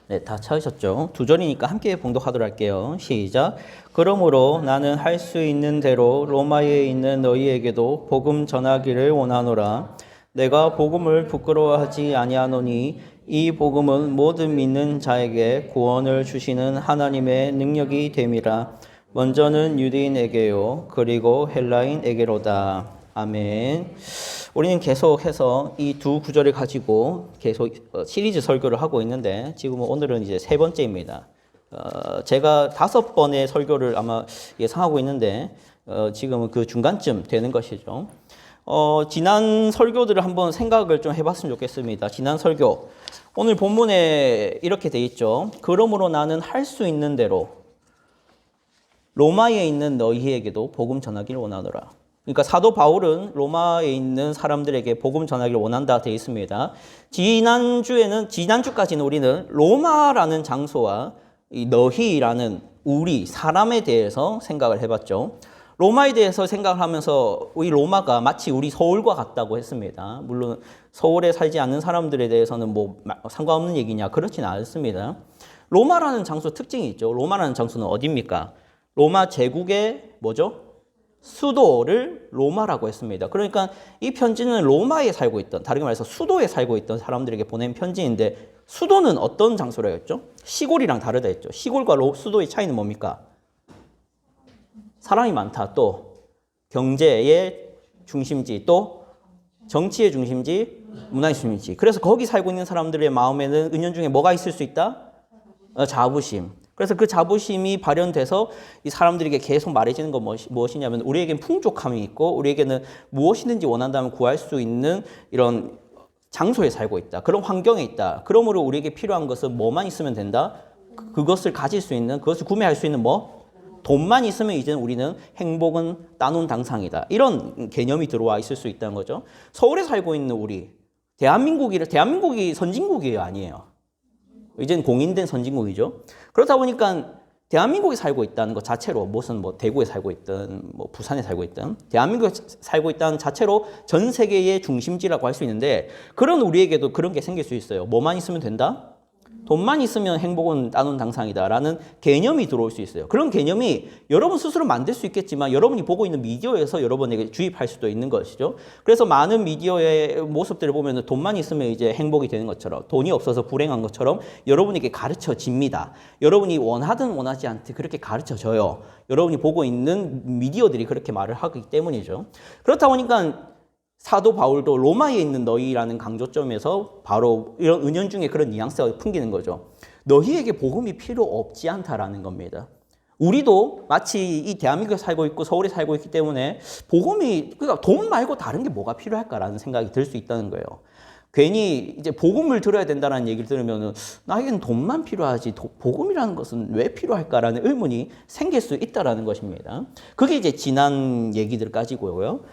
네, 다 찾으셨죠? 두 절이니까 함께 봉독하도록 할게요. 시작. 그러므로 나는 할 수 있는 대로 로마에 있는 너희에게도 복음 전하기를 원하노라. 내가 복음을 부끄러워하지 아니하노니 이 복음은 모든 믿는 자에게 구원을 주시는 하나님의 능력이 됨이라. 먼저는 유대인에게요, 그리고 헬라인에게로다. 아멘. 우리는 계속해서 이 두 구절을 가지고 계속 시리즈 설교를 하고 있는데 지금 오늘은 이제 세 번째입니다. 제가 5번의 설교를 아마 예상하고 있는데 지금은 그 중간쯤 되는 것이죠. 지난 설교들을 한번 생각을 좀 해봤으면 좋겠습니다. 지난 설교 오늘 본문에 이렇게 돼 있죠. 그러므로 나는 할 수 있는 대로 로마에 있는 너희에게도 복음 전하기를 원하노라. 그러니까 사도 바울은 로마에 있는 사람들에게 복음 전하기를 원한다 되어 있습니다. 지난주까지는 우리는 로마라는 장소와 이 너희라는 우리 사람에 대해서 생각을 해봤죠. 로마에 대해서 생각을 하면서 이 로마가 마치 우리 서울과 같다고 했습니다. 물론 서울에 살지 않는 사람들에 대해서는 뭐 상관없는 얘기냐 그렇지는 않습니다. 로마라는 장소 특징이 있죠. 로마라는 장소는 어디입니까? 로마 제국의 뭐죠? 수도를 로마라고 했습니다. 그러니까 이 편지는 로마에 살고 있던, 다르게 말해서 수도에 살고 있던 사람들에게 보낸 편지인데 수도는 어떤 장소라 했죠? 시골이랑 다르다 했죠. 시골과 수도의 차이는 뭡니까? 사람이 많다. 또 경제의 중심지, 또 정치의 중심지, 문화의 중심지. 그래서 거기 살고 있는 사람들의 마음에는 은연중에 뭐가 있을 수 있다? 자부심. 그래서 그 자부심이 발현돼서 이 사람들에게 계속 말해지는 건 무엇이냐면 우리에겐 풍족함이 있고 우리에게는 무엇이든지 원한다면 구할 수 있는 이런 장소에 살고 있다. 그런 환경에 있다. 그러므로 우리에게 필요한 것은 뭐만 있으면 된다? 그것을 가질 수 있는, 그것을 구매할 수 있는 뭐? 돈만 있으면 이제는 우리는 행복은 따놓은 당상이다. 이런 개념이 들어와 있을 수 있다는 거죠. 서울에 살고 있는 우리, 대한민국이 선진국이에요? 아니에요? 이제는 공인된 선진국이죠. 그렇다 보니까 대한민국에 살고 있다는 것 자체로 무슨 뭐 대구에 살고 있든 뭐 부산에 살고 있든 대한민국에 살고 있다는 자체로 전 세계의 중심지라고 할 수 있는데 그런 우리에게도 그런 게 생길 수 있어요. 뭐만 있으면 된다? 돈만 있으면 행복은 따놓은 당상이다라는 개념이 들어올 수 있어요. 그런 개념이 여러분 스스로 만들 수 있겠지만 여러분이 보고 있는 미디어에서 여러분에게 주입할 수도 있는 것이죠. 그래서 많은 미디어의 모습들을 보면 돈만 있으면 이제 행복이 되는 것처럼 돈이 없어서 불행한 것처럼 여러분에게 가르쳐집니다. 여러분이 원하든 원하지 않든 그렇게 가르쳐져요. 여러분이 보고 있는 미디어들이 그렇게 말을 하기 때문이죠. 그렇다 보니까 사도 바울도 로마에 있는 너희라는 강조점에서 바로 이런 은연중에 그런 뉘앙스가 풍기는 거죠. 너희에게 복음이 필요 없지 않다라는 겁니다. 우리도 마치 이 대한민국에 살고 있고 서울에 살고 있기 때문에 복음이, 그러니까 돈 말고 다른 게 뭐가 필요할까라는 생각이 들 수 있다는 거예요. 괜히 이제 복음을 들어야 된다는 얘기를 들으면 나에게는 돈만 필요하지 복음이라는 것은 왜 필요할까라는 의문이 생길 수 있다는 것입니다. 그게 이제 지난 얘기들 가지고요.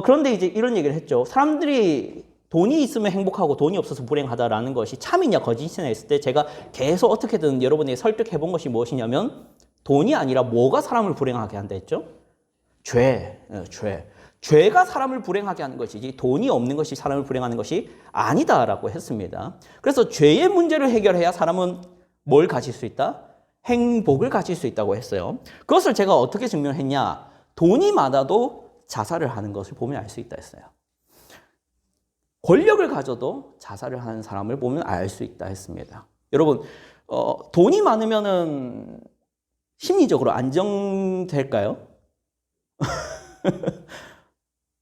그런데 이제 이런 얘기를 했죠. 사람들이 돈이 있으면 행복하고 돈이 없어서 불행하다라는 것이 참이냐 거짓이냐 했을 때 제가 계속 어떻게든 여러분에게 설득해 본 것이 무엇이냐면 돈이 아니라 뭐가 사람을 불행하게 한다 했죠? 죄가 사람을 불행하게 하는 것이지 돈이 없는 것이 사람을 불행하는 것이 아니다라고 했습니다. 그래서 죄의 문제를 해결해야 사람은 뭘 가질 수 있다? 행복을 가질 수 있다고 했어요. 그것을 제가 어떻게 증명했냐? 돈이 많아도 자살을 하는 것을 보면 알 수 있다 했어요. 권력을 가져도 자살을 하는 사람을 보면 알 수 있다 했습니다. 여러분, 돈이 많으면은 심리적으로 안정될까요?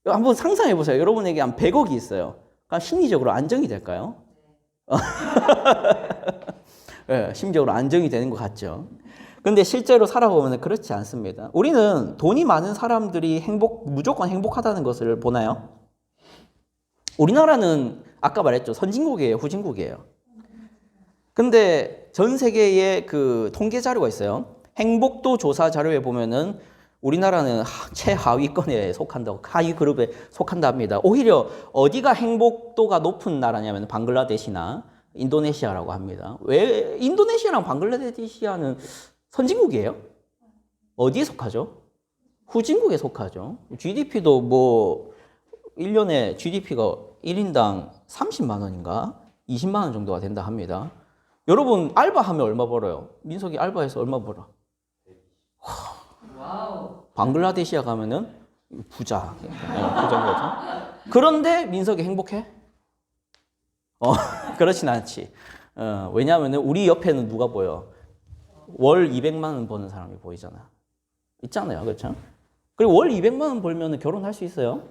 한번 상상해 보세요. 여러분에게 한 100억이 있어요. 그럼 심리적으로 안정이 될까요? 네, 심리적으로 안정이 되는 것 같죠. 근데 실제로 살아보면 그렇지 않습니다. 우리는 돈이 많은 사람들이 무조건 행복하다는 것을 보나요? 우리나라는 아까 말했죠. 선진국이에요, 후진국이에요. 근데 전 세계의 그 통계 자료가 있어요. 행복도 조사 자료에 보면은 우리나라는 최하위권에 속한다고, 하위 그룹에 속한다 합니다. 오히려 어디가 행복도가 높은 나라냐면 방글라데시나 인도네시아라고 합니다. 왜 인도네시아랑 방글라데시아는 선진국이에요? 어디에 속하죠? 후진국에 속하죠. GDP도 뭐 1년에 GDP가 1인당 30만 원인가 20만 원 정도가 된다 합니다. 여러분 알바하면 얼마 벌어요? 민석이 알바해서 얼마 벌어? 와우. 방글라데시아 가면은 부자, 부자인 거죠. 그런데 민석이 행복해? 그렇진 않지. 왜냐하면 우리 옆에는 누가 보여? 월 200만 원 버는 사람이 보이잖아. 있잖아요, 그렇죠? 그리고 월 200만 원 벌면 결혼할 수 있어요?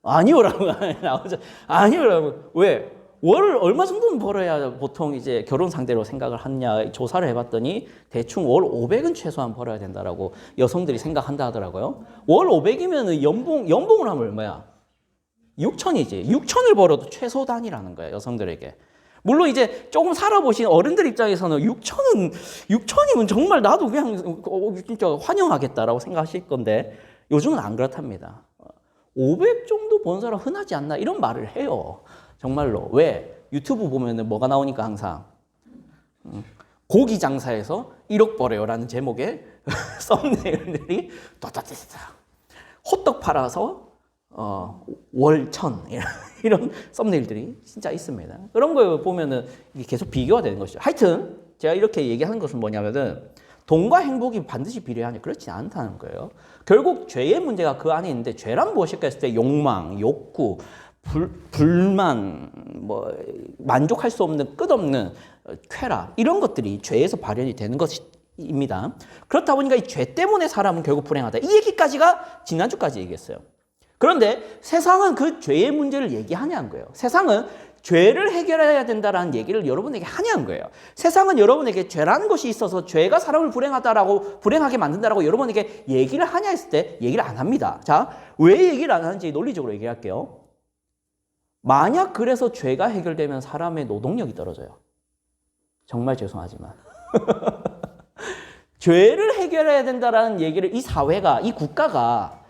아니오라고 나오죠. 아니오라고. 왜? 월 얼마 정도는 벌어야 보통 이제 결혼 상대로 생각을 하냐 조사를 해봤더니 대충 월 500은 최소한 벌어야 된다라고 여성들이 생각한다 하더라고요. 월 500이면 연봉을 하면 얼마야? 6천이지. 6천을 벌어도 최소 단위라는 거예요, 여성들에게. 물론 이제 조금 살아보신 어른들 입장에서는 6천이면 정말 나도 그냥 진짜 환영하겠다라고 생각하실 건데 요즘은 안 그렇답니다. 500 정도 번 사람 흔하지 않나 이런 말을 해요. 정말로. 왜? 유튜브 보면은 뭐가 나오니까 항상 고기 장사에서 1억 벌어요라는 제목의 썸네일들이 따따따따 호떡 팔아서 월 1,000 이런 썸네일들이 진짜 있습니다. 그런 거 보면은 이게 계속 비교가 되는 것이죠. 하여튼 제가 이렇게 얘기하는 것은 뭐냐면은 돈과 행복이 반드시 비례하냐 그렇지 않다는 거예요. 결국 죄의 문제가 그 안에 있는데 죄란 무엇일까 했을 때 욕망, 욕구, 불만, 뭐 만족할 수 없는 끝없는 쾌락 이런 것들이 죄에서 발현이 되는 것입니다. 그렇다 보니까 이 죄 때문에 사람은 결국 불행하다. 이 얘기까지가 지난주까지 얘기했어요. 그런데 세상은 그 죄의 문제를 얘기하냐는 거예요. 세상은 죄를 해결해야 된다는 얘기를 여러분에게 하냐는 거예요. 세상은 여러분에게 죄라는 것이 있어서 죄가 사람을 불행하게 만든다라고 여러분에게 얘기를 하냐 했을 때 얘기를 안 합니다. 자, 왜 얘기를 안 하는지 논리적으로 얘기할게요. 만약 그래서 죄가 해결되면 사람의 노동력이 떨어져요. 정말 죄송하지만. 죄를 해결해야 된다는 얘기를 이 사회가, 이 국가가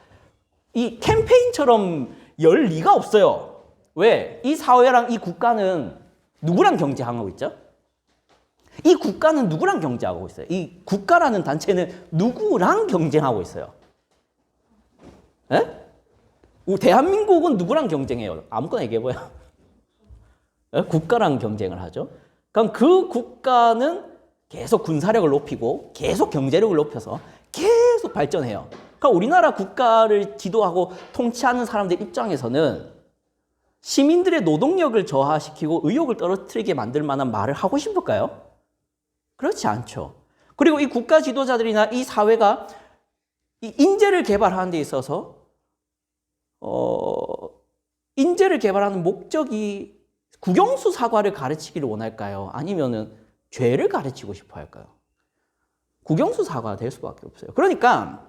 이 캠페인처럼 열 리가 없어요. 왜? 이 사회랑 이 국가는 누구랑 경쟁하고 있죠? 이 국가는 누구랑 경쟁하고 있어요? 이 국가라는 단체는 누구랑 경쟁하고 있어요? 에? 대한민국은 누구랑 경쟁해요? 아무거나 얘기해봐요. 국가랑 경쟁을 하죠. 그럼 그 국가는 계속 군사력을 높이고 계속 경제력을 높여서 계속 발전해요. 그러니까 우리나라 국가를 지도하고 통치하는 사람들 입장에서는 시민들의 노동력을 저하시키고 의욕을 떨어뜨리게 만들 만한 말을 하고 싶을까요? 그렇지 않죠. 그리고 이 국가 지도자들이나 이 사회가 이 인재를 개발하는 데 있어서 인재를 개발하는 목적이 국영수 사과를 가르치기를 원할까요? 아니면은 죄를 가르치고 싶어 할까요? 국영수 사과가 될 수밖에 없어요. 그러니까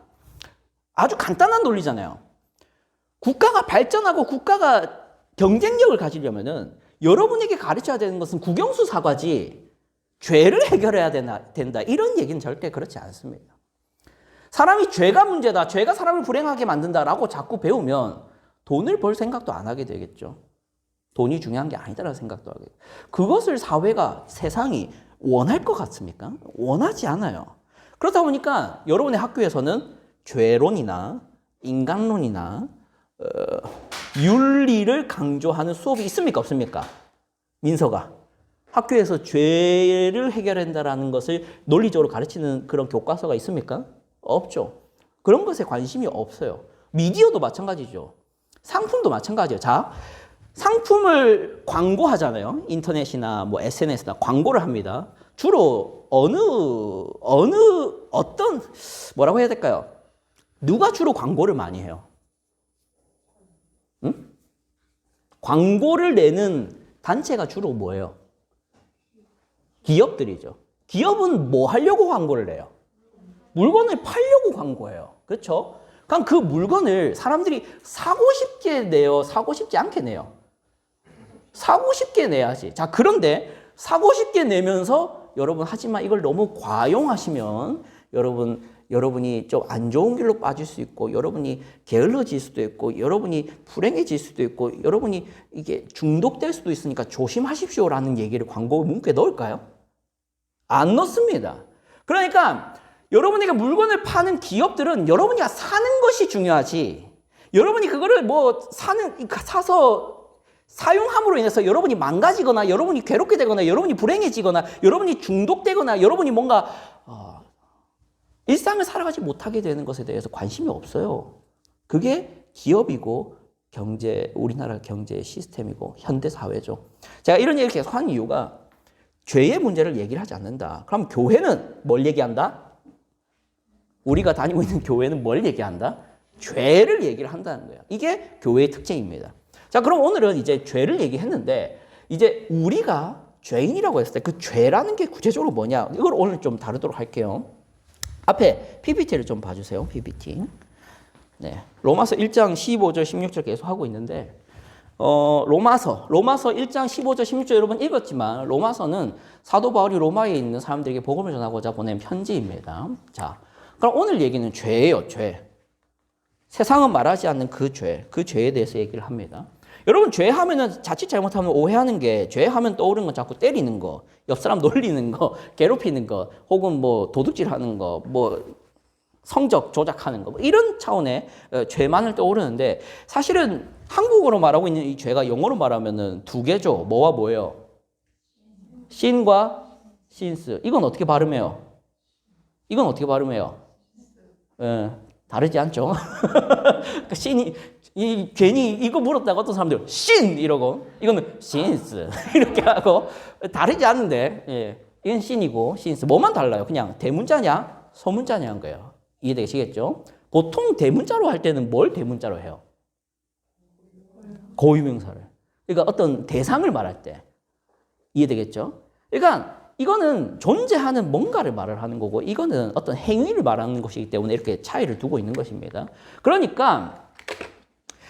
아주 간단한 논리잖아요. 국가가 발전하고 국가가 경쟁력을 가지려면은 여러분에게 가르쳐야 되는 것은 국영수 사과지 죄를 해결해야 된다. 이런 얘기는 절대 그렇지 않습니다. 사람이 죄가 문제다. 죄가 사람을 불행하게 만든다라고 자꾸 배우면 돈을 벌 생각도 안 하게 되겠죠. 돈이 중요한 게 아니다라는 생각도 하게. 그것을 사회가, 세상이 원할 것 같습니까? 원하지 않아요. 그렇다 보니까 여러분의 학교에서는 죄론이나 인간론이나 윤리를 강조하는 수업이 있습니까? 없습니까? 민서가. 학교에서 죄를 해결한다는 것을 논리적으로 가르치는 그런 교과서가 있습니까? 없죠. 그런 것에 관심이 없어요. 미디어도 마찬가지죠. 상품도 마찬가지예요. 자, 상품을 광고하잖아요. 인터넷이나 뭐 SNS나 광고를 합니다. 주로 어떤 뭐라고 해야 될까요? 누가 주로 광고를 많이 해요? 응? 광고를 내는 단체가 주로 뭐예요? 기업들이죠. 기업은 뭐 하려고 광고를 내요? 물건을 팔려고 광고해요. 그렇죠? 그럼 그 물건을 사람들이 사고 싶게 내요? 사고 싶지 않게 내요? 사고 싶게 내야지. 자, 그런데 사고 싶게 내면서 여러분 하지만 이걸 너무 과용하시면 여러분이 좀 안 좋은 길로 빠질 수 있고 여러분이 게을러질 수도 있고 여러분이 불행해질 수도 있고 여러분이 이게 중독될 수도 있으니까 조심하십시오라는 얘기를 광고 문구에 넣을까요? 안 넣습니다. 그러니까 여러분에게 물건을 파는 기업들은 여러분이 사는 것이 중요하지 여러분이 그거를 뭐 사서 사용함으로 인해서 여러분이 망가지거나 여러분이 괴롭게 되거나 여러분이 불행해지거나 여러분이 중독되거나 여러분이 뭔가 일상을 살아가지 못하게 되는 것에 대해서 관심이 없어요. 그게 기업이고 우리나라 경제 시스템이고 현대 사회죠. 제가 이런 얘기를 계속 하는 이유가 죄의 문제를 얘기를 하지 않는다. 그럼 교회는 뭘 얘기한다? 우리가 다니고 있는 교회는 뭘 얘기한다? 죄를 얘기를 한다는 거예요. 이게 교회의 특징입니다. 자, 그럼 오늘은 이제 죄를 얘기했는데 이제 우리가 죄인이라고 했을 때 그 죄라는 게 구체적으로 뭐냐? 이걸 오늘 좀 다루도록 할게요. 앞에 PPT를 좀 봐주세요. PPT. 네, 로마서 1장 15절 16절 계속 하고 있는데 로마서 1장 15절 16절 여러분 읽었지만 로마서는 사도 바울이 로마에 있는 사람들에게 복음을 전하고자 보낸 편지입니다. 자, 그럼 오늘 얘기는 죄예요. 죄. 세상은 말하지 않는 그 죄에 대해서 얘기를 합니다. 여러분 죄 하면은 자칫 잘못하면 오해하는 게 죄 하면 떠오르는 건 자꾸 때리는 거, 옆 사람 놀리는 거, 괴롭히는 거, 혹은 뭐 도둑질하는 거, 뭐 성적 조작하는 거, 뭐 이런 차원의 죄만을 떠오르는데 사실은 한국어로 말하고 있는 이 죄가 영어로 말하면은 두 개죠. 뭐와 뭐예요? sin과 sins. 이건 어떻게 발음해요? 예, 다르지 않죠? 그러니까 sin이 괜히 이거 물었다가 어떤 사람들 sin 이러고 이거는 sins 이렇게 하고 다르지 않은데 예, 이건 sin이고 sins 뭐만 달라요? 그냥 대문자냐 소문자냐인 거예요. 이해되시겠죠? 보통 대문자로 할 때는 뭘 대문자로 해요? 고유명사를. 그러니까 어떤 대상을 말할 때. 이해되겠죠? 그러니까 이거는 존재하는 뭔가를 말을 하는 거고 이거는 어떤 행위를 말하는 것이기 때문에 이렇게 차이를 두고 있는 것입니다. 그러니까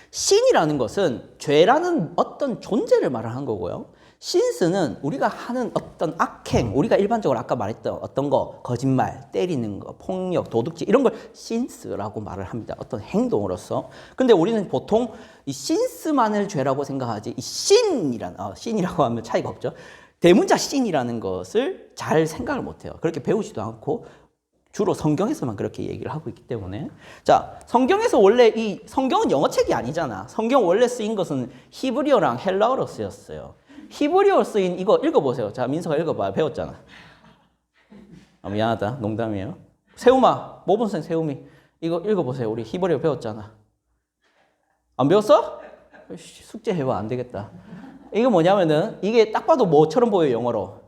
신이라는 것은 죄라는 어떤 존재를 말하는 거고요. 신스는 우리가 하는 어떤 악행, 우리가 일반적으로 아까 말했던 어떤 거, 거짓말, 때리는 거, 폭력, 도둑질 이런 걸 신스라고 말을 합니다. 어떤 행동으로서. 근데 우리는 보통 이 신스만을 죄라고 생각하지 이 신이라고 하면 차이가 없죠. 대문자 신이라는 것을 잘 생각을 못해요. 그렇게 배우지도 않고 주로 성경에서만 그렇게 얘기를 하고 있기 때문에 자, 성경에서 원래 성경은 영어책이 아니잖아. 성경 원래 쓰인 것은 히브리어랑 헬라어로 쓰였어요. 히브리어 쓰인 이거 읽어보세요. 자, 민서가 읽어봐요. 배웠잖아. 미안하다. 농담이에요. 세움아, 모범생 세움이 이거 읽어보세요. 우리 히브리어 배웠잖아. 안 배웠어? 숙제해봐. 안 되겠다. 이거 뭐냐면은 이게 딱 봐도 뭐처럼 보여요. 영어로.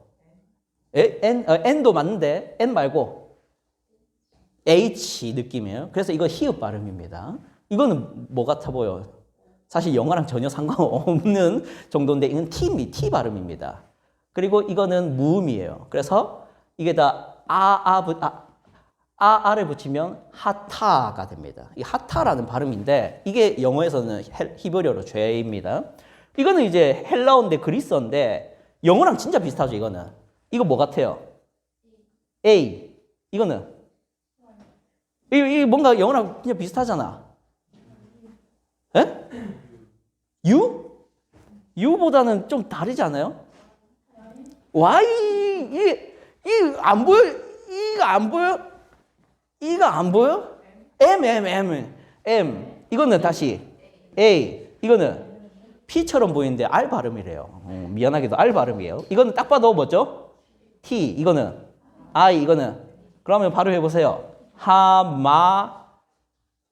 N도 맞는데 N 말고 H 느낌이에요. 그래서 이거 히읗 발음입니다. 이거는 뭐 같아 보여? 사실 영어랑 전혀 상관없는 정도인데 이건 T 발음입니다. 그리고 이거는 무음이에요. 그래서 이게 다 아를 붙이면 하타가 됩니다. 이 하타라는 발음인데 이게 영어에서는 히브리어로 죄입니다. 이거는 이제 헬라어인데 그리스어인데 영어랑 진짜 비슷하죠. 이거 뭐 같아요? A. 이거는 이 뭔가 영어랑 진짜 비슷하잖아. 에? U보다는 좀 다르지 않아요? Y, 이 안 보여? 이가 안 보여? 이가 안 보여? M. 이거는 다시 A. 이거는 P처럼 보이는데 R 발음이래요. 미안하게도 R 발음이에요. 이거는 딱 봐도 뭐죠? T. 이거는 I. 이거는 그러면 바로 해보세요. 하마.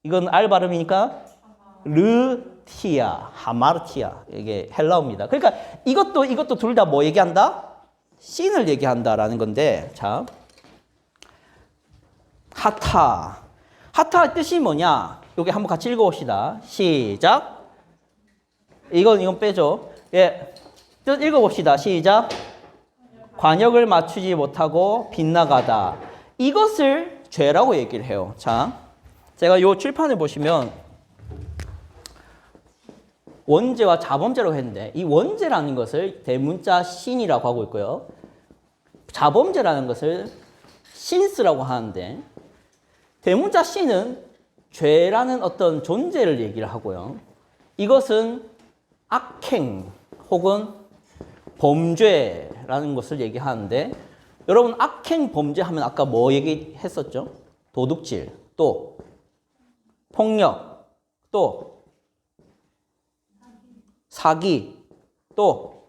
이건 R 발음이니까 르티아, 하마르티아. 이게 헬라어입니다. 그러니까 이것도 둘 다 뭐 얘기한다? 신을 얘기한다라는 건데, 자, 하타 뜻이 뭐냐? 여기 한번 같이 읽어봅시다. 시작. 이건 빼죠. 예, 뜻 읽어봅시다. 시작. 관역을 맞추지 못하고 빗나가다. 이것을 죄라고 얘기를 해요. 자, 제가 요 칠판을 보시면 원죄와 자범죄라고 했는데 이 원죄라는 것을 대문자 신이라고 하고 있고요. 자범죄라는 것을 신스라고 하는데 대문자 신은 죄라는 어떤 존재를 얘기를 하고요. 이것은 악행 혹은 범죄라는 것을 얘기하는데 여러분 악행 범죄 하면 아까 뭐 얘기했었죠? 도둑질, 또 폭력, 또 사기, 또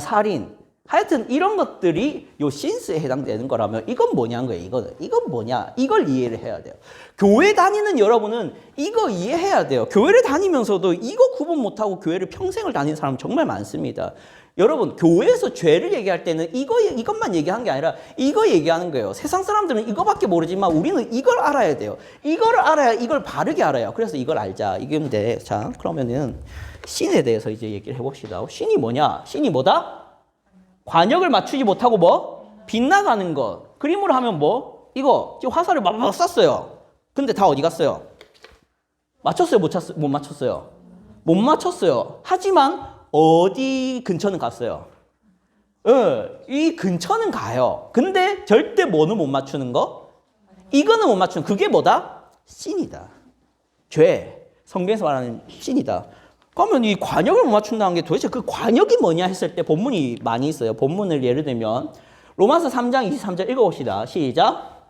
살인. 하여튼 이런 것들이 요 신스에 해당되는 거라면 이건 뭐냐는 거예요. 이건 뭐냐? 이걸 이해를 해야 돼요. 교회 다니는 여러분은 이거 이해해야 돼요. 교회를 다니면서도 이거 구분 못하고 교회를 평생을 다니는 사람 정말 많습니다. 여러분 교회에서 죄를 얘기할 때는 이것만 얘기하는 게 아니라 이거 얘기하는 거예요. 세상 사람들은 이거밖에 모르지만 우리는 이걸 알아야 돼요. 이걸 알아야 이걸 바르게 알아요. 그래서 이걸 알자. 이건데 자 그러면은 신에 대해서 이제 얘기를 해봅시다. 신이 뭐냐? 신이 뭐다? 관역을 맞추지 못하고 뭐? 빗나가는 것. 그림으로 하면 뭐? 이거 지금 화살을 막 쐈어요. 근데 다 어디 갔어요? 맞췄어요? 못 맞췄어요? 못 맞췄어요. 하지만 어디 근처는 갔어요? 이 근처는 가요. 근데 절대 뭐는 못 맞추는 거? 이거는 못 맞추는 그게 뭐다? 신이다. 죄. 성경에서 말하는 신이다. 그러면 이 관역을 못 맞춘다는 게 도대체 그 관역이 뭐냐 했을 때 본문이 많이 있어요. 본문을 예를 들면 로마서 3장 23절 읽어봅시다. 시작.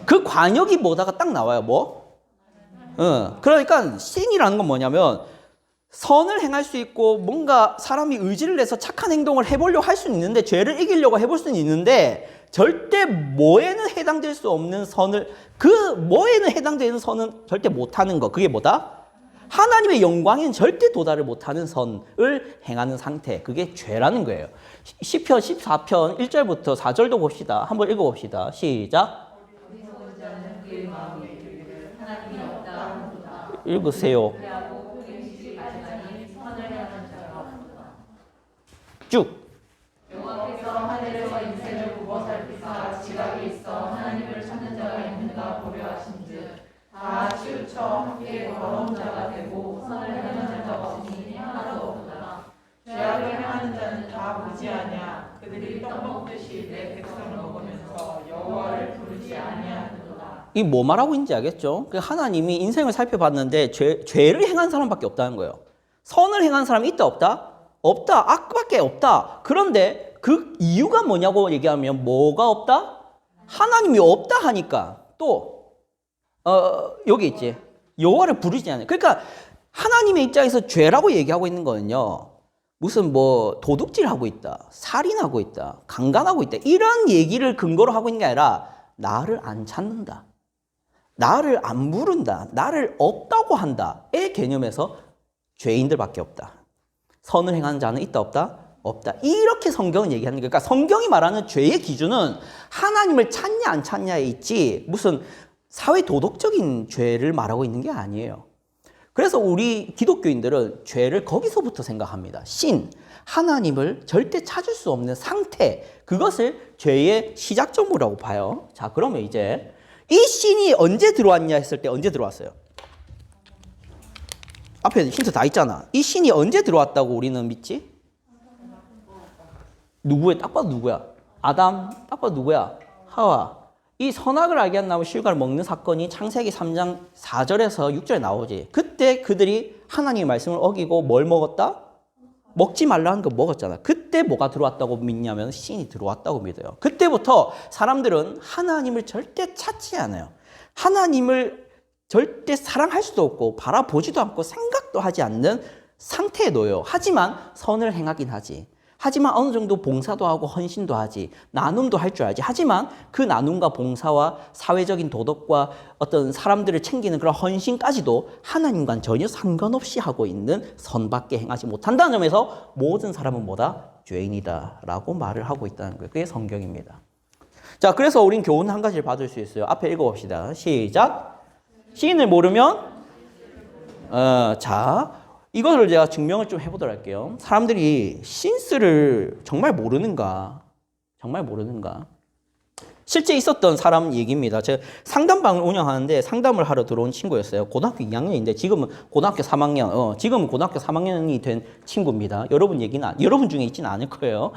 그 관역이 뭐다가 딱 나와요. 뭐? 그러니까 신이라는 건 뭐냐면 선을 행할 수 있고 뭔가 사람이 의지를 내서 착한 행동을 해보려고 할 수는 있는데 죄를 이기려고 해볼 수는 있는데 절대 뭐에는 해당될 수 없는 선을 그 뭐에는 해당되는 선은 절대 못하는 거. 그게 뭐다? 하나님의 영광엔 절대 도달을 못하는 선을 행하는 상태. 그게 죄라는 거예요. 시편 14편 1절부터 4절도 봅시다. 한번 읽어봅시다. 시작. 읽으세요. 쭉. 여호와께서 하늘에서 인생을 보고 살피사 지각이 있어 하나님을 찾는 자가 있는가 보려 하신즉 다 치우쳐 함께 더러운 자가 되고 선을 행하는 자가 없으니 하나도 없구나. 죄악을 행하는 자는 다 보지 아니하. 그들이 떡 먹듯이 내 백성을 먹으면서 여호와를 부르지 아니하는도다. 이 뭐 말하고 있는지 알겠죠? 하나님이 인생을 살펴봤는데 죄를 행한 사람밖에 없다는 거예요. 선을 행한 사람이 있다 없다? 없다. 악밖에 없다. 그런데 그 이유가 뭐냐고 얘기하면 뭐가 없다? 하나님이 없다 하니까 또 여기 있지. 여호와를 부르지 않아요. 그러니까 하나님의 입장에서 죄라고 얘기하고 있는 거는요. 무슨 뭐 도둑질하고 있다. 살인하고 있다. 강간하고 있다. 이런 얘기를 근거로 하고 있는 게 아니라 나를 안 찾는다. 나를 안 부른다. 나를 없다고 한다의 개념에서 죄인들밖에 없다. 선을 행하는 자는 있다 없다? 없다. 이렇게 성경은 얘기하는 거예요. 그러니까 성경이 말하는 죄의 기준은 하나님을 찾냐 안 찾냐에 있지 무슨 사회 도덕적인 죄를 말하고 있는 게 아니에요. 그래서 우리 기독교인들은 죄를 거기서부터 생각합니다. 신, 하나님을 절대 찾을 수 없는 상태, 그것을 죄의 시작점이라고 봐요. 자, 그러면 이제 이 신이 언제 들어왔냐 했을 때 언제 들어왔어요? 앞에 힌트 다 있잖아. 이 신이 언제 들어왔다고 우리는 믿지? 누구야? 딱 봐도 누구야? 아담, 딱 봐도 누구야? 하와. 이 선악을 알게 한 나무 실과를 먹는 사건이 창세기 3장 4절에서 6절에 나오지. 그때 그들이 하나님의 말씀을 어기고 뭘 먹었다? 먹지 말라는 거 먹었잖아. 그때 뭐가 들어왔다고 믿냐면 신이 들어왔다고 믿어요. 그때부터 사람들은 하나님을 절대 찾지 않아요. 하나님을 절대 사랑할 수도 없고 바라보지도 않고 생각도 하지 않는 상태에 놓여요. 하지만 선을 행하긴 하지. 하지만 어느 정도 봉사도 하고 헌신도 하지. 나눔도 할 줄 알지. 하지만 그 나눔과 봉사와 사회적인 도덕과 어떤 사람들을 챙기는 그런 헌신까지도 하나님과는 전혀 상관없이 하고 있는 선밖에 행하지 못한다는 점에서 모든 사람은 뭐다? 죄인이다 라고 말을 하고 있다는 거예요. 그게 성경입니다. 자, 그래서 우린 교훈 한 가지를 받을 수 있어요. 앞에 읽어봅시다. 시작. 시인을 모르면 자, 이거를 제가 증명을 좀 해보도록 할게요. 사람들이 신스를 정말 모르는가? 정말 모르는가? 실제 있었던 사람 얘기입니다. 제가 상담방을 운영하는데 상담을 하러 들어온 친구였어요. 고등학교 2학년인데 지금은 고등학교 3학년, 지금은 고등학교 3학년이 된 친구입니다. 여러분 중에 있지는 않을 거예요.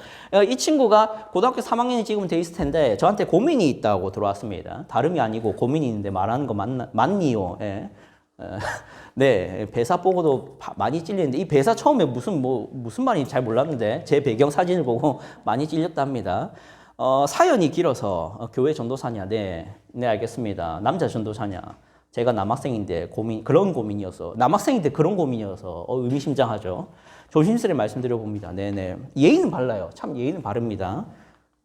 이 친구가 고등학교 3학년이 지금 돼 있을 텐데 저한테 고민이 있다고 들어왔습니다. 다름이 아니고 고민이 있는데 말하는 거 맞니요? 예. 네, 배사 보고도 많이 찔리는데 이 배사 처음에 무슨 말인지 잘 몰랐는데 제 배경 사진을 보고 많이 찔렸답니다. 사연이 길어서 교회 전도사냐? 네, 알겠습니다. 남자 전도사냐? 제가 남학생인데 그런 고민이어서, 남학생인데 그런 고민이어서 의미심장하죠. 조심스레 말씀드려 봅니다. 네네. 예의는 발라요. 참 예의는 바릅니다.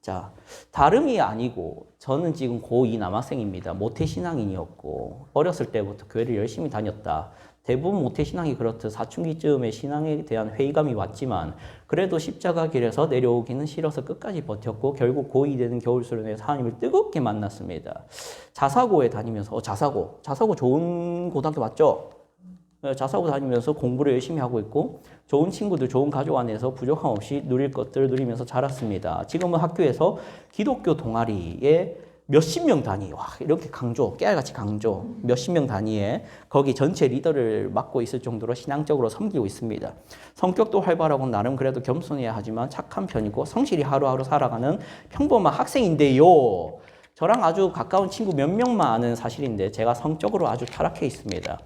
자, 다름이 아니고 저는 지금 고2 남학생입니다. 모태신앙인이었고 어렸을 때부터 교회를 열심히 다녔다. 대부분 모태신앙이 그렇듯 사춘기쯤에 신앙에 대한 회의감이 왔지만 그래도 십자가 길에서 내려오기는 싫어서 끝까지 버텼고 결국 고2 되는 겨울수련회에서 하나님을 뜨겁게 만났습니다. 자사고에 다니면서 자사고 좋은 고등학교 맞죠? 자사고 다니면서 공부를 열심히 하고 있고 좋은 친구들, 좋은 가족 안에서 부족함 없이 누릴 것들을 누리면서 자랐습니다. 지금은 학교에서 기독교 동아리에 몇십 명 단위, 와, 이렇게 깨알같이 강조, 몇십 명 단위에 거기 전체 리더를 맡고 있을 정도로 신앙적으로 섬기고 있습니다. 성격도 활발하고 나름 그래도 겸손해야 하지만 착한 편이고 성실히 하루하루 살아가는 평범한 학생인데요. 저랑 아주 가까운 친구 몇 명만 아는 사실인데 제가 성적으로 아주 타락해 있습니다.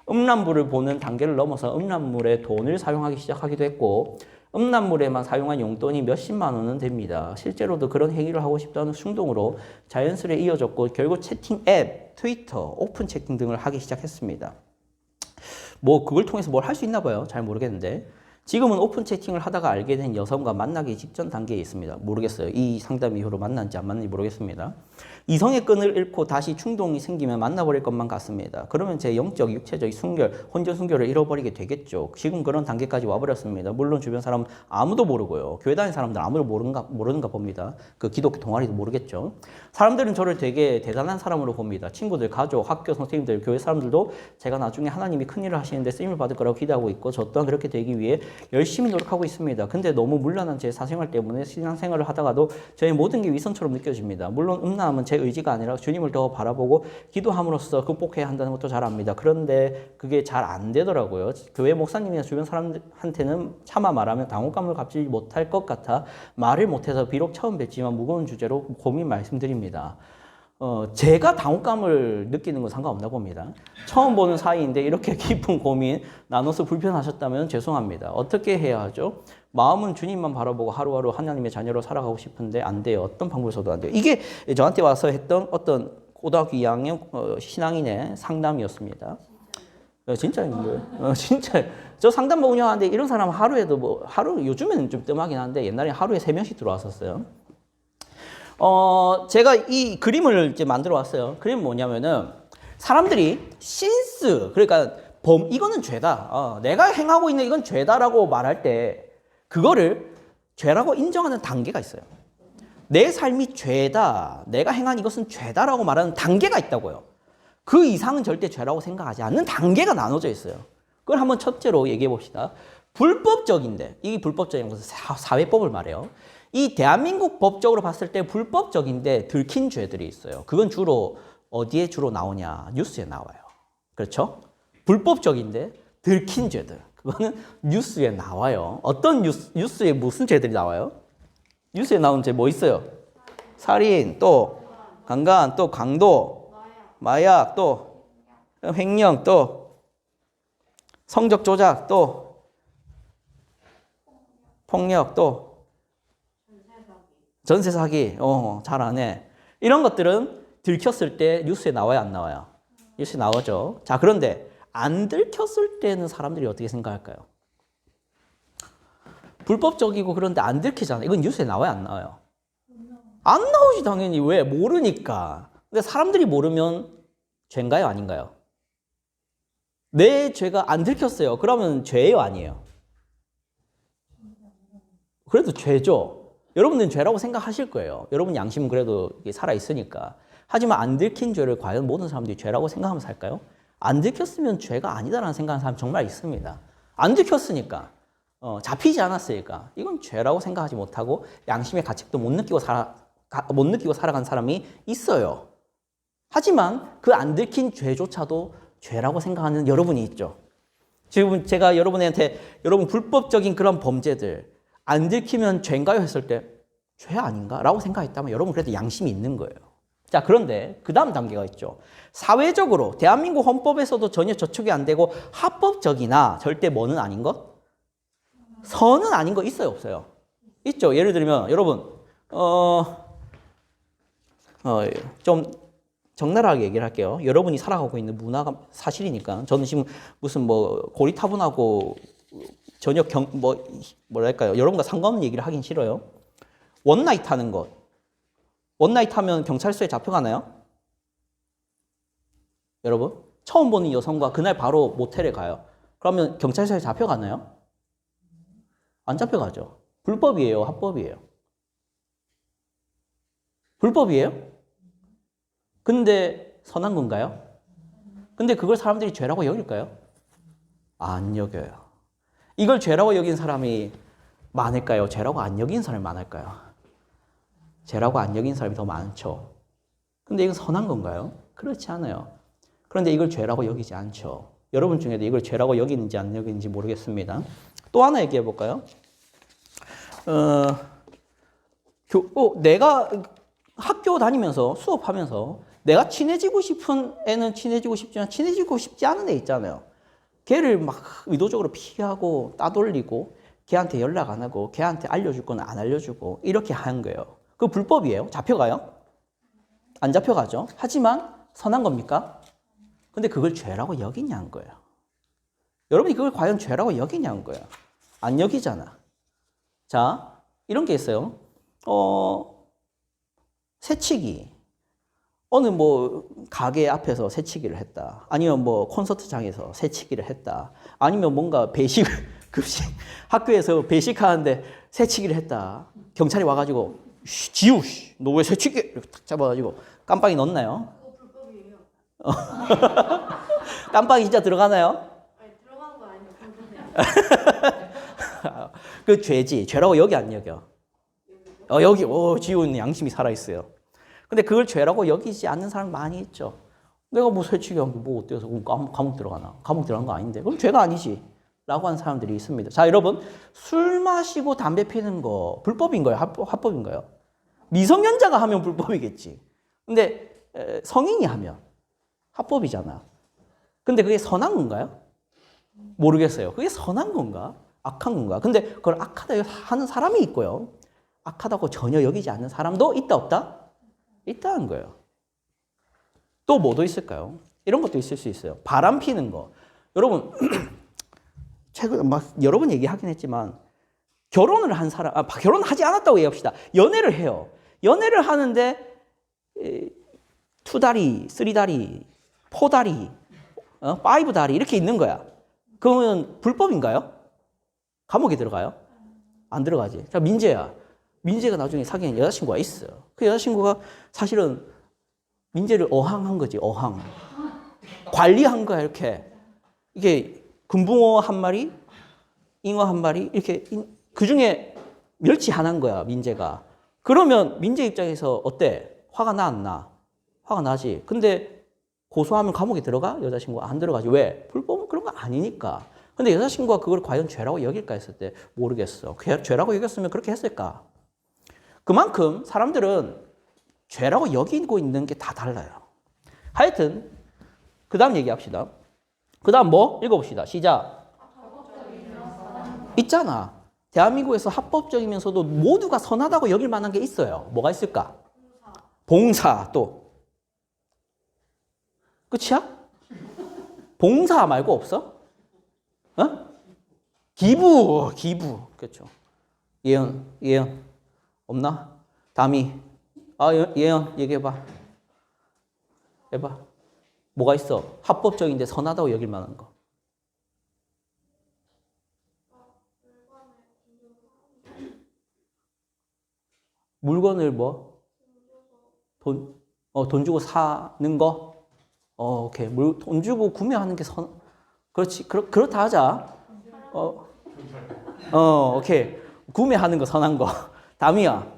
음란물을 보는 단계를 넘어서 음란물에 돈을 사용하기 시작하기도 했고 음란물에만 사용한 용돈이 몇십만 원은 됩니다. 실제로도 그런 행위를 하고 싶다는 충동으로 자연스레 이어졌고 결국 채팅 앱, 트위터, 오픈 채팅 등을 하기 시작했습니다. 뭐 그걸 통해서 뭘 할 수 있나 봐요. 잘 모르겠는데 지금은 오픈 채팅을 하다가 알게 된 여성과 만나기 직전 단계에 있습니다. 모르겠어요. 이 상담 이후로 만난지 안 만난지 모르겠습니다. 이성의 끈을 잃고 다시 충동이 생기면 만나버릴 것만 같습니다. 그러면 제 영적, 육체적 순결, 혼전 순결을 잃어버리게 되겠죠. 지금 그런 단계까지 와버렸습니다. 물론 주변 사람 아무도 모르고요. 교회 다니는 사람들 아무도 모르는가 봅니다. 그 기독교 동아리도 모르겠죠. 사람들은 저를 되게 대단한 사람으로 봅니다. 친구들, 가족, 학교 선생님들, 교회 사람들도 제가 나중에 하나님이 큰일을 하시는데 쓰임을 받을 거라고 기대하고 있고 저 또한 그렇게 되기 위해 열심히 노력하고 있습니다. 근데 너무 문란한 제 사생활 때문에 신앙생활을 하다가도 저의 모든 게 위선처럼 느껴집니다. 물론 음란함은 제 의지가 아니라 주님을 더 바라보고 기도함으로써 극복해야 한다는 것도 잘 압니다. 그런데 그게 잘 안 되더라고요. 교회 목사님이나 주변 사람한테는 차마 말하면 당혹감을 갖지 못할 것 같아 말을 못해서 비록 처음 뵙지만 무거운 주제로 고민 말씀드립니다. 제가 당혹감을 느끼는 건 상관없나 봅니다. 처음 보는 사이인데 이렇게 깊은 고민 나눠서 불편하셨다면 죄송합니다. 어떻게 해야 하죠? 마음은 주님만 바라보고 하루하루 하나님의 자녀로 살아가고 싶은데 안 돼요. 어떤 방법을 써도 안 돼요. 이게 저한테 와서 했던 어떤 고등학교 2학년 신앙인의 상담이었습니다. 진짜인 진짜. 저 상담 운영하는데 이런 사람 하루에도 요즘에는 좀 뜸하긴 한데 옛날에 하루에 3명씩 들어왔었어요. 제가 이 그림을 이제 만들어 왔어요. 그림은 뭐냐면은 사람들이 그러니까 이거는 죄다. 내가 행하고 있는 이건 죄다라고 말할 때 그거를 죄라고 인정하는 단계가 있어요. 내 삶이 죄다. 내가 행한 이것은 죄다라고 말하는 단계가 있다고요. 그 이상은 절대 죄라고 생각하지 않는 단계가 나눠져 있어요. 그걸 한번 첫째로 얘기해 봅시다. 불법적인데, 이게 불법적인 것은 사회법을 말해요. 이 대한민국 법적으로 봤을 때 불법적인데 들킨 죄들이 있어요. 그건 주로 어디에 주로 나오냐? 뉴스에 나와요. 그렇죠? 불법적인데 들킨 죄들. 그거는 뉴스에 나와요. 어떤 뉴스에 무슨 죄들이 나와요? 뉴스에 나오는 죄 뭐 있어요? 살인, 또 강간, 또 강도, 마약, 또 횡령, 또 성적 조작, 또 폭력, 또 전세 사기. 잘하네. 이런 것들은 들켰을 때 뉴스에 나와요, 안 나와요? 뉴스에 나오죠. 자, 그런데 안 들켰을 때는 사람들이 어떻게 생각할까요? 불법적이고 그런데 안 들키잖아요. 이건 뉴스에 나와요, 안 나와요? 안 나오지, 당연히. 왜? 모르니까. 근데 사람들이 모르면 죄인가요, 아닌가요? 내 죄가 안 들켰어요. 그러면 죄예요, 아니에요? 그래도 죄죠. 여러분들은 죄라고 생각하실 거예요. 여러분 양심은 그래도 살아있으니까. 하지만 안 들킨 죄를 과연 모든 사람들이 죄라고 생각하면서 살까요? 안 들켰으면 죄가 아니다라는 생각하는 사람 정말 있습니다. 안 들켰으니까, 잡히지 않았으니까 이건 죄라고 생각하지 못하고 양심의 가책도 못 느끼고 살아간 사람이 있어요. 하지만 그 안 들킨 죄조차도 죄라고 생각하는 여러분이 있죠. 지금 제가 여러분한테 여러분 불법적인 그런 범죄들 안 들키면 죄인가요? 했을 때 죄 아닌가? 라고 생각했다면 여러분 그래도 양심이 있는 거예요. 자, 그런데 그 다음 단계가 있죠. 사회적으로 대한민국 헌법에서도 전혀 저촉이 안 되고 합법적이나 절대 뭐는 아닌 것? 선은 아닌 거 있어요, 없어요? 있죠. 예를 들면 여러분 좀 적나라하게 얘기를 할게요. 여러분이 살아가고 있는 문화가 사실이니까. 저는 지금 무슨 뭐 고리타분하고 전혀 뭐랄까요. 여러분과 상관없는 얘기를 하긴 싫어요. 원나잇 하는 것. 원나잇 하면 경찰서에 잡혀가나요? 여러분? 처음 보는 여성과 그날 바로 모텔에 가요. 그러면 경찰서에 잡혀가나요? 안 잡혀가죠. 불법이에요? 합법이에요? 불법이에요? 근데 선한 건가요? 근데 그걸 사람들이 죄라고 여길까요? 안 여겨요. 이걸 죄라고 여긴 사람이 많을까요? 죄라고 안 여긴 사람이 많을까요? 죄라고 안 여긴 사람이 더 많죠. 근데 이건 선한 건가요? 그렇지 않아요. 그런데 이걸 죄라고 여기지 않죠. 여러분 중에도 이걸 죄라고 여기는지 안 여기는지 모르겠습니다. 또 하나 얘기해 볼까요? 내가 학교 다니면서 수업하면서 내가 친해지고 싶은 애는 친해지고 싶지만 친해지고 싶지 않은 애 있잖아요. 걔를 막 의도적으로 피하고 따돌리고 걔한테 연락 안 하고 걔한테 알려줄 건 안 알려주고 이렇게 하는 거예요. 그거 불법이에요? 잡혀가요? 안 잡혀가죠. 하지만 선한 겁니까? 근데 그걸 죄라고 여기냐는 거예요. 여러분이 그걸 과연 죄라고 여기냐는 거예요. 안 여기잖아. 자, 이런 게 있어요. 새치기. 어느 뭐 가게 앞에서 새치기를 했다. 아니면 뭐 콘서트장에서 새치기를 했다. 아니면 뭔가 급식 학교에서 배식하는데 새치기를 했다. 경찰이 와가지고 지우, 너 왜 새치기? 이렇게 탁 잡아가지고 깜빵이 넣었나요? 불법이에요. 깜빵이 진짜 들어가나요? 아니, 들어간 거 아니에요. 불법이에요. 그 죄지. 죄라고 여기 안 여겨. 여기 지우는 양심이 살아있어요. 근데 그걸 죄라고 여기지 않는 사람 많이 있죠. 내가 뭐 새치기한 거 뭐 어때서 감옥 들어가나? 감옥 들어간 거 아닌데. 그럼 죄가 아니지. 라고 하는 사람들이 있습니다. 자, 여러분. 술 마시고 담배 피는 거 불법인가요? 합법인가요? 미성년자가 하면 불법이겠지. 근데 성인이 하면 합법이잖아. 근데 그게 선한 건가요? 모르겠어요. 그게 선한 건가? 악한 건가? 근데 그걸 악하다 하는 사람이 있고요. 악하다고 전혀 여기지 않는 사람도 있다, 없다? 있다는 거예요. 또 뭐도 있을까요? 이런 것도 있을 수 있어요. 바람 피는 거. 여러분, 최근 막 여러 번 얘기하긴 했지만 결혼을 한 사람, 결혼하지 않았다고 얘기합시다. 연애를 해요. 연애를 하는데 2다리, 3다리, 4다리, 5다리 이렇게 있는 거야. 그러면 불법인가요? 감옥에 들어가요? 안 들어가지. 자, 민재야. 민재가 나중에 사귀는 여자친구가 있어요. 그 여자친구가 사실은 민재를 어항한 거지, 어항. 관리한 거야, 이렇게. 이게 금붕어 한 마리, 잉어 한 마리, 이렇게 그 중에 멸치 하나인 거야, 민재가. 그러면 민재 입장에서 어때? 화가 나, 안 나? 화가 나지. 근데 고소하면 감옥에 들어가? 여자친구가 안 들어가지. 왜? 불법은 그런 거 아니니까. 근데 여자친구가 그걸 과연 죄라고 여길까 했을 때 모르겠어. 죄라고 여겼으면 그렇게 했을까? 그만큼 사람들은 죄라고 여기고 있는 게 다 달라요. 하여튼 그 다음 얘기합시다. 그 다음 뭐? 읽어봅시다. 시작. 있잖아. 대한민국에서 합법적이면서도 모두가 선하다고 여길 만한 게 있어요. 뭐가 있을까? 봉사 또. 끝이야? 봉사 말고 없어? 기부. 그렇죠. 예언. 없나? 담이. 예언 얘기해봐. 해봐. 뭐가 있어? 합법적인데 선하다고 여길 만한 거. 물건을 뭐? 돈 주고 사는 거? 오케이. 돈 주고 구매하는 게 그렇지. 그렇다 하자. 오케이. 구매하는 거 선한 거. 담이야.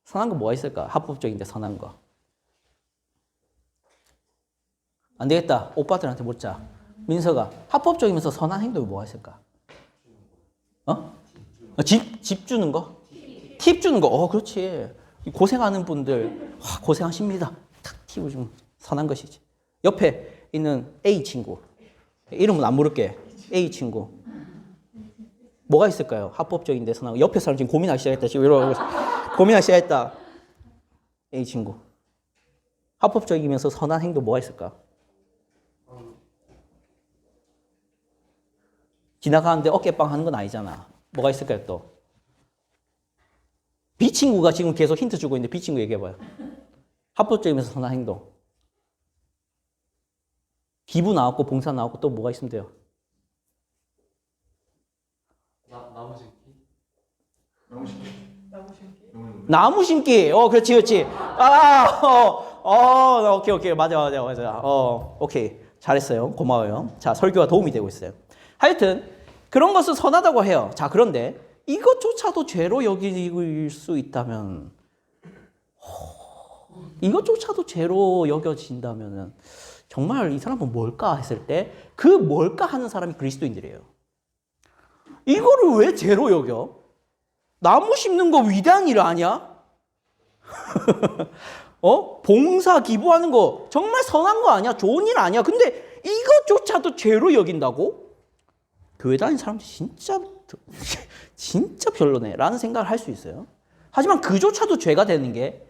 선한 거 뭐가 있을까? 합법적인데 선한 거. 안 되겠다. 오빠들한테 묻자. 민서가 합법적이면서 선한 행동이 뭐가 있을까? 집 주는 거? 팁 주는 거. 그렇지. 고생하는 분들 고생하십니다. 탁 팁을 주면 선한 것이지. 옆에 있는 A 친구. 이름은 안 물을게. A 친구. 뭐가 있을까요? 합법적인데 선한 거. 옆에 사람 지금 고민하기 시작했다. 지금 이러고 고민하기 시작했다. A 친구. 합법적이면서 선한 행동 뭐가 있을까? 지나가는데 어깨빵 하는 건 아니잖아. 뭐가 있을까요 또? B친구가 지금 계속 힌트 주고 있는데 B친구 얘기해봐요. 합법적이면서 선한 행동. 기부 나왔고 봉사 나왔고 또 뭐가 있으면 돼요? 나무 심기? 나무 심기. 나무 심기. 그렇지, 그렇지. 오케이. 맞아. 오케이. 잘했어요. 고마워요. 자, 설교가 도움이 되고 있어요. 하여튼, 그런 것은 선하다고 해요. 자, 그런데 이것조차도 죄로 여길 수 있다면, 이것조차도 죄로 여겨진다면은, 정말 이 사람은 뭘까 했을 때, 그 뭘까 하는 사람이 그리스도인들이에요. 이거를 왜 죄로 여겨? 나무 심는 거 위대한 일 아니야? 봉사 기부하는 거 정말 선한 거 아니야? 좋은 일 아니야? 근데 이것조차도 죄로 여긴다고? 교회 다니는 사람들 진짜 별로네 라는 생각을 할 수 있어요. 하지만 그조차도 죄가 되는 게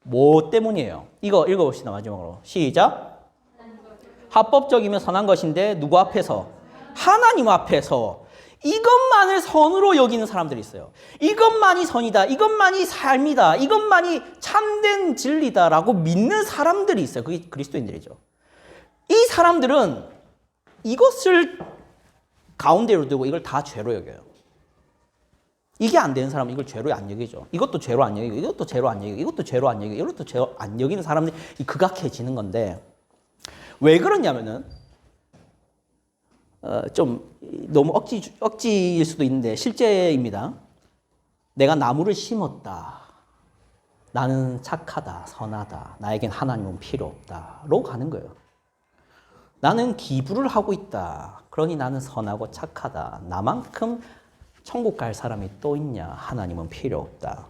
뭐 때문이에요? 이거 읽어봅시다. 마지막으로 시작. 합법적이면 선한 것인데 누구 앞에서? 하나님 앞에서 이것만을 선으로 여기는 사람들이 있어요. 이것만이 선이다. 이것만이 삶이다. 이것만이 참된 진리다라고 믿는 사람들이 있어요. 그게 그리스도인들이죠. 이 사람들은 이것을 가운데로 두고 이걸 다 죄로 여겨요. 이게 안 되는 사람은 이걸 죄로 안 여기죠. 이것도 죄로 안 여기고 이것도 죄로 안 여기고 이것도 죄로 안 여기고 이것도 죄로 안 여기는 사람들이 극악해지는 건데 왜 그러냐면은 좀 너무 억지일 수도 있는데 실제입니다. 내가 나무를 심었다. 나는 착하다, 선하다. 나에겐 하나님은 필요 없다로 가는 거예요. 나는 기부를 하고 있다. 그러니 나는 선하고 착하다. 나만큼 천국 갈 사람이 또 있냐? 하나님은 필요 없다.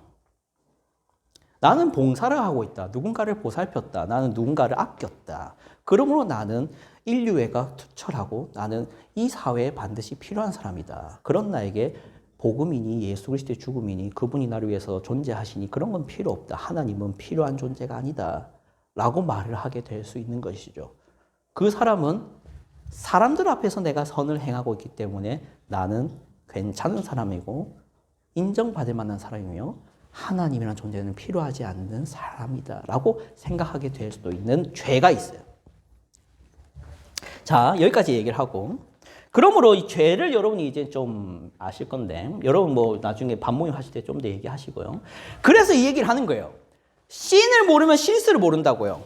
나는 봉사를 하고 있다. 누군가를 보살폈다. 나는 누군가를 아꼈다. 그러므로 나는 인류애가 투철하고 나는 이 사회에 반드시 필요한 사람이다. 그런 나에게 복음이니 예수 그리스도의 죽음이니 그분이 나를 위해서 존재하시니 그런 건 필요 없다. 하나님은 필요한 존재가 아니다. 라고 말을 하게 될 수 있는 것이죠. 그 사람은 사람들 앞에서 내가 선을 행하고 있기 때문에 나는 괜찮은 사람이고 인정받을 만한 사람이며 하나님이라는 존재는 필요하지 않는 사람이다. 라고 생각하게 될 수도 있는 죄가 있어요. 자, 여기까지 얘기를 하고 그러므로 이 죄를 여러분이 이제 좀 아실 건데 여러분 뭐 나중에 반모임 하실 때 좀 더 얘기하시고요. 그래서 이 얘기를 하는 거예요. 신을 모르면 신스를 모른다고요.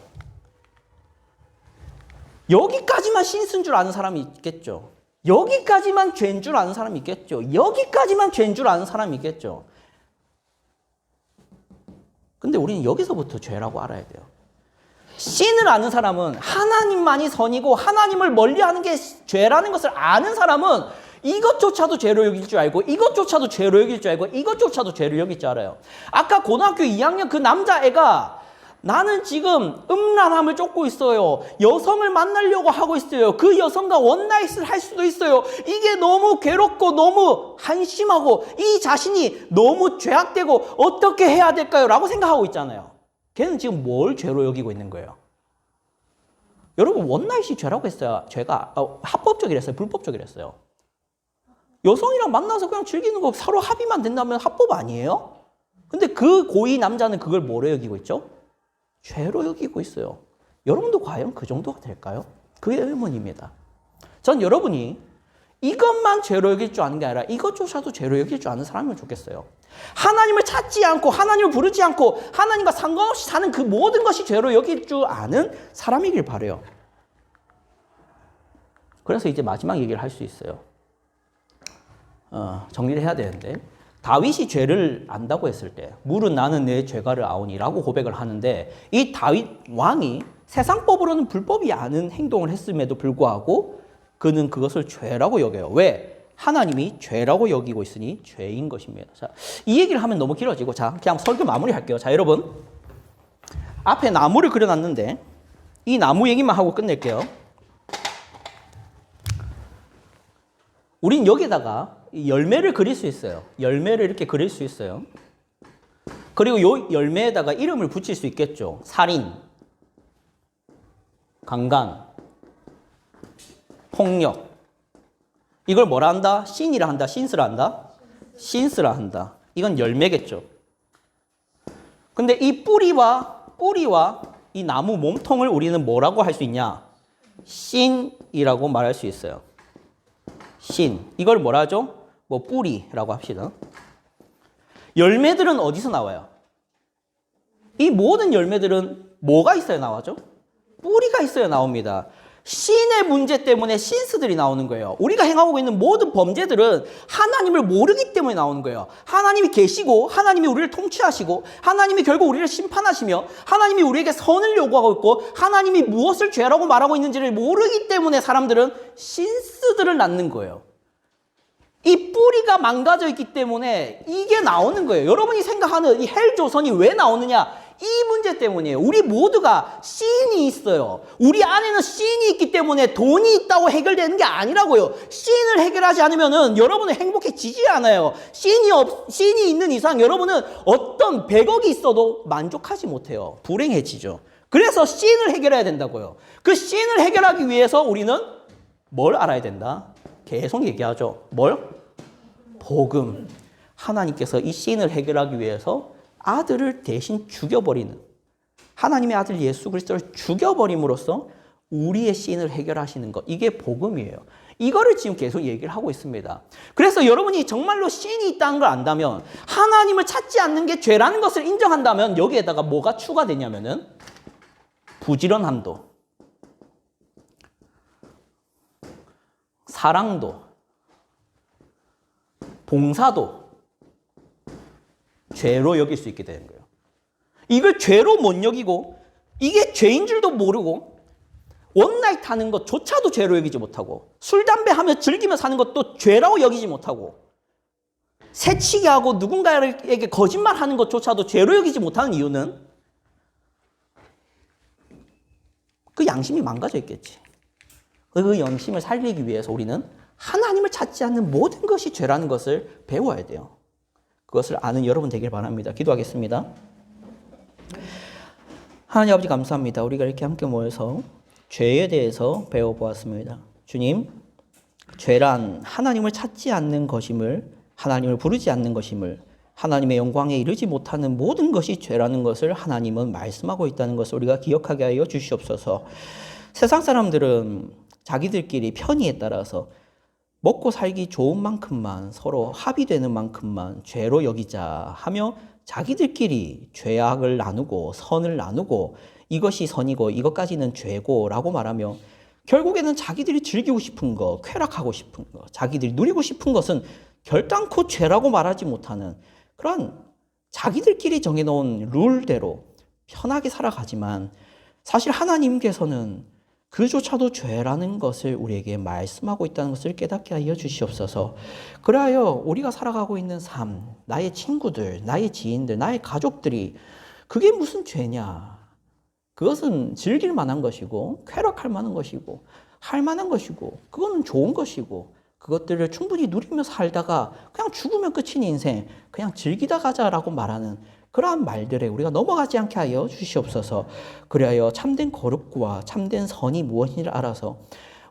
여기까지만 신스인 줄 아는 사람이 있겠죠. 여기까지만 죄인 줄 아는 사람이 있겠죠. 여기까지만 죄인 줄 아는 사람이 있겠죠. 근데 우리는 여기서부터 죄라고 알아야 돼요. 신을 아는 사람은 하나님만이 선이고 하나님을 멀리하는 게 죄라는 것을 아는 사람은 이것조차도 죄로 여길 줄 알고 이것조차도 죄로 여길 줄 알고 이것조차도 죄로 여길 줄 알아요. 아까 고등학교 2학년 그 남자애가 나는 지금 음란함을 쫓고 있어요. 여성을 만나려고 하고 있어요. 그 여성과 원나잇을 할 수도 있어요. 이게 너무 괴롭고 너무 한심하고 이 자신이 너무 죄악되고 어떻게 해야 될까요? 라고 생각하고 있잖아요. 걔는 지금 뭘 죄로 여기고 있는 거예요? 여러분 원나잇이 죄라고 했어요. 죄가 합법적이랬어요? 불법적이랬어요? 여성이랑 만나서 그냥 즐기는 거 서로 합의만 된다면 합법 아니에요? 근데 그 고이 남자는 그걸 뭐로 여기고 있죠? 죄로 여기고 있어요. 여러분도 과연 그 정도가 될까요? 그게 의문입니다. 전 여러분이 이것만 죄로 여길 줄 아는 게 아니라 이것조차도 죄로 여길 줄 아는 사람이면 좋겠어요. 하나님을 찾지 않고 하나님을 부르지 않고 하나님과 상관없이 사는 그 모든 것이 죄로 여길 줄 아는 사람이길 바라요. 그래서 이제 마지막 얘기를 할 수 있어요. 정리를 해야 되는데 다윗이 죄를 안다고 했을 때 물은 나는 내 죄가를 아오니라고 고백을 하는데 이 다윗 왕이 세상법으로는 불법이 아닌 행동을 했음에도 불구하고 그는 그것을 죄라고 여겨요. 왜? 하나님이 죄라고 여기고 있으니 죄인 것입니다. 자, 이 얘기를 하면 너무 길어지고 자, 그냥 설교 마무리할게요. 자, 여러분 앞에 나무를 그려놨는데 이 나무 얘기만 하고 끝낼게요. 우린 여기다가 열매를 그릴 수 있어요. 열매를 이렇게 그릴 수 있어요. 그리고 이 열매에다가 이름을 붙일 수 있겠죠. 살인, 강간, 폭력. 이걸 뭐라 한다? 신이라 한다? 신스라 한다? 신스라 한다. 이건 열매겠죠. 근데 이 뿌리와 이 나무 몸통을 우리는 뭐라고 할 수 있냐? 신이라고 말할 수 있어요. 신. 이걸 뭐라 하죠? 뭐 뿌리라고 합시다. 열매들은 어디서 나와요? 이 모든 열매들은 뭐가 있어야 나와죠? 뿌리가 있어야 나옵니다. 신의 문제 때문에 신스들이 나오는 거예요. 우리가 행하고 있는 모든 범죄들은 하나님을 모르기 때문에 나오는 거예요. 하나님이 계시고 하나님이 우리를 통치하시고 하나님이 결국 우리를 심판하시며 하나님이 우리에게 선을 요구하고 있고 하나님이 무엇을 죄라고 말하고 있는지를 모르기 때문에 사람들은 신스들을 낳는 거예요. 이 뿌리가 망가져 있기 때문에 이게 나오는 거예요. 여러분이 생각하는 이 헬조선이 왜 나오느냐? 이 문제 때문이에요. 우리 모두가 신이 있어요. 우리 안에는 신이 있기 때문에 돈이 있다고 해결되는 게 아니라고요. 신을 해결하지 않으면은 여러분은 행복해지지 않아요. 신이 있는 이상 여러분은 어떤 100억이 있어도 만족하지 못해요. 불행해지죠. 그래서 신을 해결해야 된다고요. 그 신을 해결하기 위해서 우리는 뭘 알아야 된다? 계속 얘기하죠. 뭘? 복음. 하나님께서 이 신을 해결하기 위해서 아들을 대신 죽여버리는, 하나님의 아들 예수 그리스도를 죽여버림으로써 우리의 신을 해결하시는 것, 이게 복음이에요. 이거를 지금 계속 얘기를 하고 있습니다. 그래서 여러분이 정말로 신이 있다는 걸 안다면, 하나님을 찾지 않는 게 죄라는 것을 인정한다면 여기에다가 뭐가 추가되냐면은 부지런함도, 사랑도, 봉사도 죄로 여길 수 있게 되는 거예요. 이걸 죄로 못 여기고 이게 죄인 줄도 모르고 원나잇 하는 것조차도 죄로 여기지 못하고 술, 담배 하며 즐기며 사는 것도 죄라고 여기지 못하고 새치기 하고 누군가에게 거짓말하는 것조차도 죄로 여기지 못하는 이유는 그 양심이 망가져 있겠지. 그 양심을 살리기 위해서 우리는 하나님을 찾지 않는 모든 것이 죄라는 것을 배워야 돼요. 그것을 아는 여러분 되길 바랍니다. 기도하겠습니다. 하나님 아버지 감사합니다. 우리가 이렇게 함께 모여서 죄에 대해서 배워보았습니다. 주님, 죄란 하나님을 찾지 않는 것임을, 하나님을 부르지 않는 것임을, 하나님의 영광에 이르지 못하는 모든 것이 죄라는 것을 하나님은 말씀하고 있다는 것을 우리가 기억하게 하여 주시옵소서. 세상 사람들은 자기들끼리 편의에 따라서 먹고 살기 좋은 만큼만, 서로 합의되는 만큼만 죄로 여기자 하며 자기들끼리 죄악을 나누고 선을 나누고 이것이 선이고 이것까지는 죄고 라고 말하며 결국에는 자기들이 즐기고 싶은 거, 쾌락하고 싶은 거, 자기들이 누리고 싶은 것은 결단코 죄라고 말하지 못하는 그런 자기들끼리 정해놓은 룰대로 편하게 살아가지만 사실 하나님께서는 그조차도 죄라는 것을 우리에게 말씀하고 있다는 것을 깨닫게 하여 주시옵소서. 그리하여 우리가 살아가고 있는 삶, 나의 친구들, 나의 지인들, 나의 가족들이 그게 무슨 죄냐? 그것은 즐길 만한 것이고 쾌락할 만한 것이고 할 만한 것이고 그거는 좋은 것이고 그것들을 충분히 누리며 살다가 그냥 죽으면 끝인 인생 그냥 즐기다 가자라고 말하는 그러한 말들에 우리가 넘어가지 않게 하여 주시옵소서. 그리하여 참된 거룩과 참된 선이 무엇인지를 알아서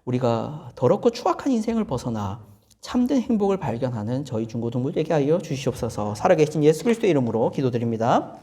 우리가 더럽고 추악한 인생을 벗어나 참된 행복을 발견하는 저희 중고등부 되게 하여 주시옵소서. 살아계신 예수 그리스도의 이름으로 기도드립니다.